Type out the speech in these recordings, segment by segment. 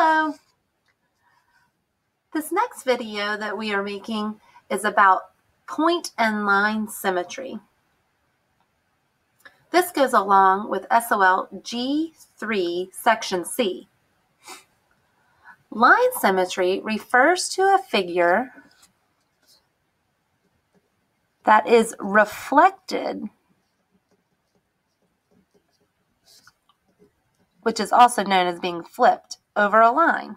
Hello! This next video that we are making is about point and line symmetry. This goes along with SOL G.3 section C. Line symmetry refers to a figure that is reflected, which is also known as being flipped over a line.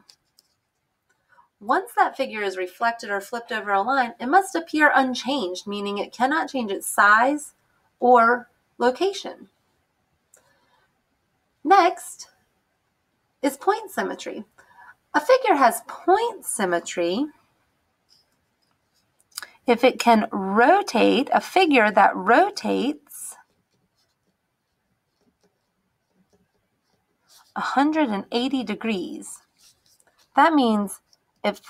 Once that figure is reflected or flipped over a line, it must appear unchanged, meaning it cannot change its size or location. Next is point symmetry. A figure has point symmetry if it can rotate, a figure that rotates 180 degrees. That means it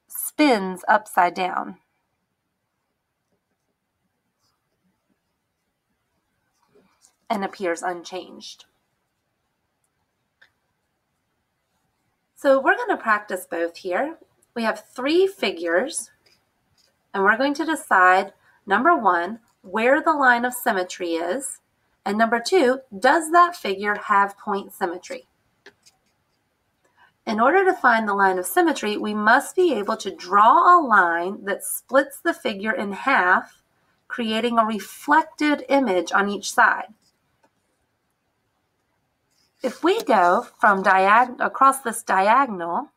spins upside down. And appears unchanged. So we're going to practice both here. We have 3 figures, and we're going to decide, number 1, where the line of symmetry is, and number 2, does that figure have point symmetry? In order to find the line of symmetry, we must be able to draw a line that splits the figure in half, creating a reflected image on each side. If we go from across this diagonal,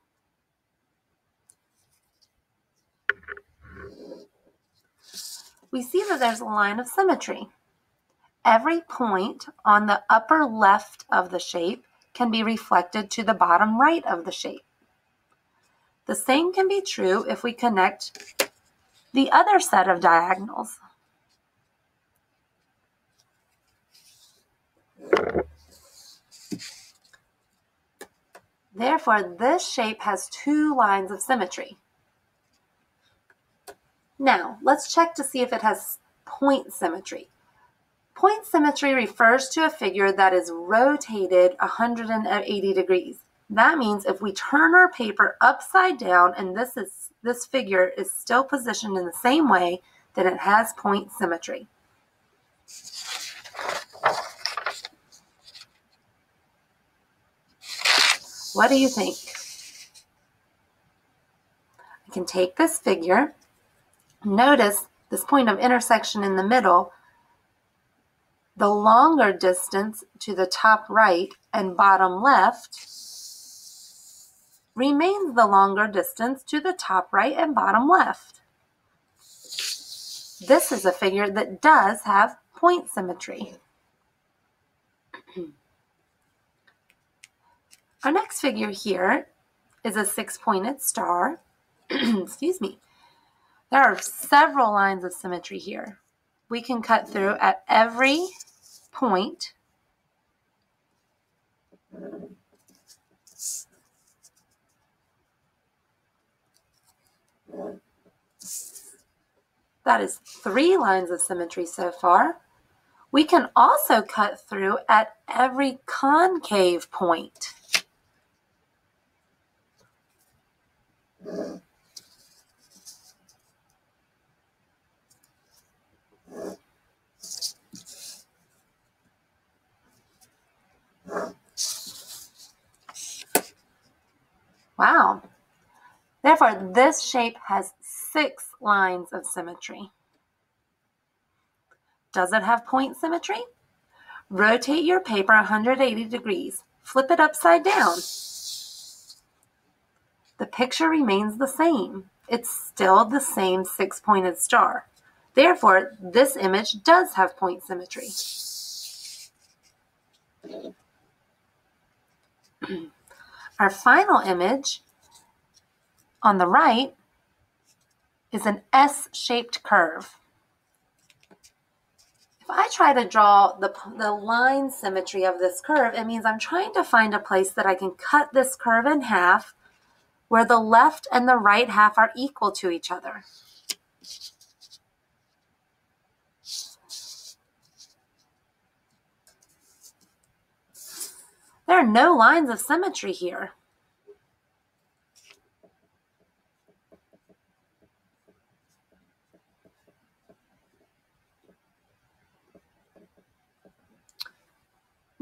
we see that there's a line of symmetry. Every point on the upper left of the shape can be reflected to the bottom right of the shape. The same can be true if we connect the other set of diagonals. Therefore, this shape has 2 lines of symmetry. Now, let's check to see if it has point symmetry. Point symmetry refers to a figure that is rotated 180 degrees. That means if we turn our paper upside down and this figure is still positioned in the same way, then it has point symmetry. What do you think? I can take this figure. Notice this point of intersection in the middle. The longer distance to the top right and bottom left remains the longer distance to the top right and bottom left. This is a figure that does have point symmetry. Our next figure here is a 6-pointed star. Excuse me. There are several lines of symmetry here. We can cut through at every point. That is 3 lines of symmetry so far. We can also cut through at every concave point. Wow. Therefore, this shape has 6 lines of symmetry. Does it have point symmetry? Rotate your paper 180 degrees. Flip it upside down. The picture remains the same. It's still the same 6-pointed star. Therefore, this image does have point symmetry. Our final image on the right is an S-shaped curve. If I try to draw the line symmetry of this curve, it means I'm trying to find a place that I can cut this curve in half where the left and the right half are equal to each other. There are no lines of symmetry here.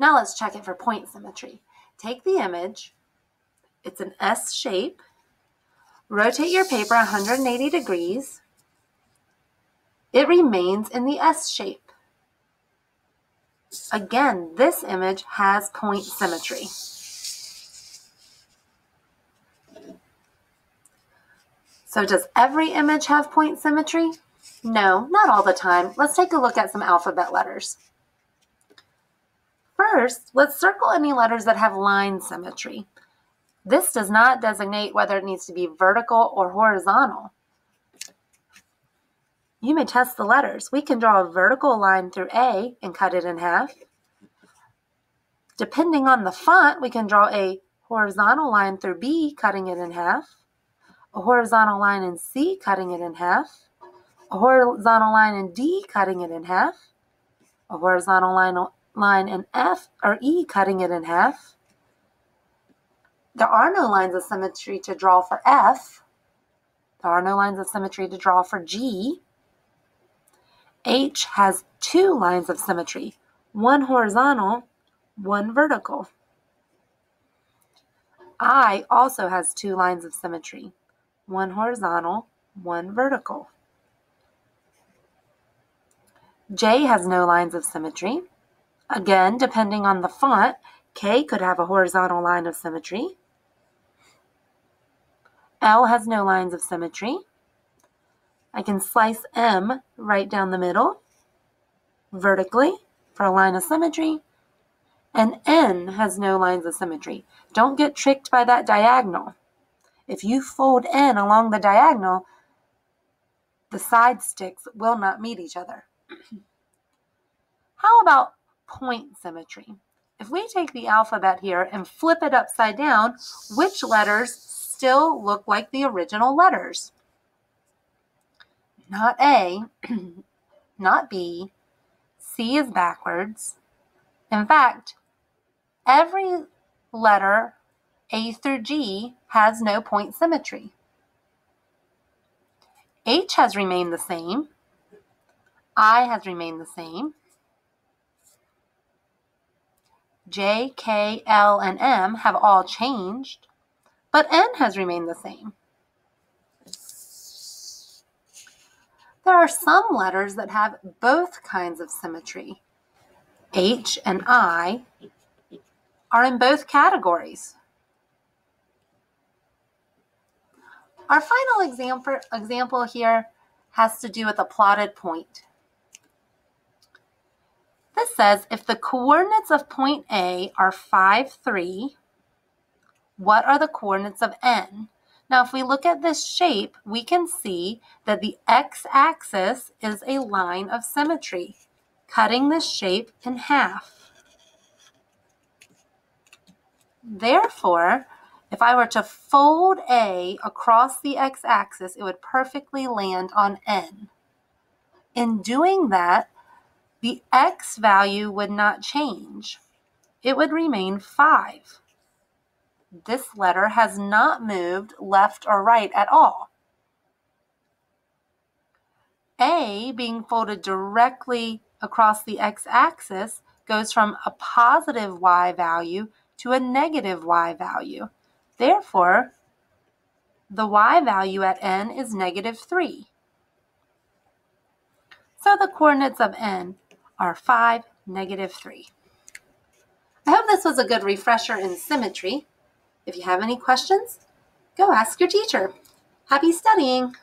Now let's check it for point symmetry. Take the image. It's an S shape. Rotate your paper 180 degrees. It remains in the S shape. Again, this image has point symmetry. So does every image have point symmetry? No, not all the time. Let's take a look at some alphabet letters. First, let's circle any letters that have line symmetry. This does not designate whether it needs to be vertical or horizontal. You may test the letters. We can draw a vertical line through A and cut it in half. Depending on the font, we can draw a horizontal line through B, cutting it in half. A horizontal line in C, cutting it in half. A horizontal line in D, cutting it in half. A horizontal line in F or E, cutting it in half. There are no lines of symmetry to draw for F. There are no lines of symmetry to draw for G. H has 2 lines of symmetry, one horizontal, one vertical. I also has 2 lines of symmetry, one horizontal, one vertical. J has no lines of symmetry. Again, depending on the font, K could have a horizontal line of symmetry. L has no lines of symmetry. I can slice M right down the middle, vertically, for a line of symmetry. And N has no lines of symmetry. Don't get tricked by that diagonal. If you fold N along the diagonal, the side sticks will not meet each other. How about point symmetry? If we take the alphabet here and flip it upside down, which letters still look like the original letters? Not A, not B, C is backwards. In fact, every letter A through G has no point symmetry. H has remained the same. I has remained the same. J, K, L, and M have all changed, but N has remained the same. There are some letters that have both kinds of symmetry. H and I are in both categories. Our final example here has to do with a plotted point. This says if the coordinates of point A are 5, 3, what are the coordinates of N? Now, if we look at this shape, we can see that the x-axis is a line of symmetry, cutting this shape in half. Therefore, if I were to fold A across the x-axis, it would perfectly land on N. In doing that, the x value would not change. It would remain 5. This letter has not moved left or right at all. A, being folded directly across the x-axis, goes from a positive y value to a negative y value. Therefore, the y value at N is negative 3. So the coordinates of N are 5, negative 3. I hope this was a good refresher in symmetry. If you have any questions, go ask your teacher. Happy studying!